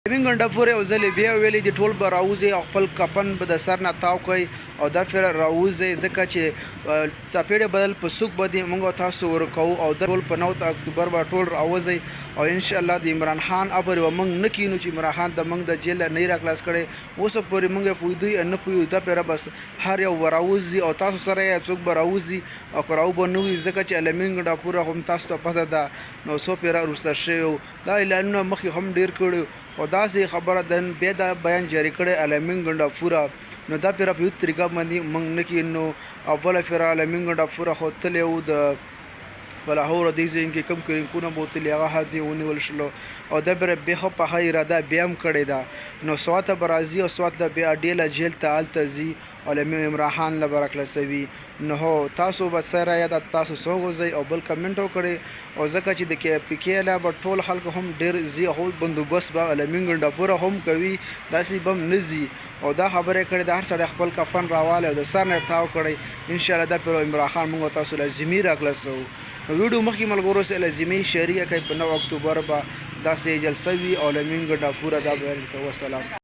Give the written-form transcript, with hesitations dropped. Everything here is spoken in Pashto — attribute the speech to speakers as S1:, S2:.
S1: مين غنډه پورې او ځلې بیا ویلې دي ټول به راوځي او خپل کفن به د سر نه تاو کوي او دا پھر راوځي ځکه چې څپېړې بدل په سوق باندې موږ تاسو ورکوو او د ټول په 9 اکتوبر به ټول راوځي او ان شاء الله د عمران خان ابر و موږ نه کینو چې عمران خان د موږ د جیل نه راخلاص کړي اوس پورې موږ پویدوی نه پویو دا پھر بس هر یو راوځي او تاسو سره څوک به راوځي او راو بنوي ځکه چې علمین غنډه پوره هم تاسو ته پته ده نو څو پھر روسر شوی دا اعلانونه مخکې هم ډیر کړو او داسې خبره د بیا دا بیان جاری کړی علمین غنډه پوره نو دا پھر په یو طریقه باندې موږ نه کینو او بل پھر علمین غنډه پوره خو تللی و د بلاهور دې ځای کې کم کرینکونه بوتلې هغه هدي ونیول شلو او دا بیا بېخه پخه اراده بیا هم کړې ده نو سواته به راځي او سوات له بیا ډېله جیل ته هلته ځي او له عمران خان له به راخلاصوي نو هو تاسو به سره یا د تاسو څوک وځئ او بل کمنټ وکړئ او ځکه چې د پی کې له به ټول خلکو هم ډېر ځي او بندوبست به علمین غنډه پوره هم کوي داسې به هم نه ځي او دا خبره کړې د هر سړی خپل کفن راوالی او د سر نه تاو کړی انشاءالله دا پرې عمران خان موږ تاسو لازمي راخلاصوو ویډیو مخکې ملګرو سره لازمي شریکه کوي په 9 اکتوبر به داسې جلسه وي او علمین غنډه پوره دا بیان کوو. والسلام.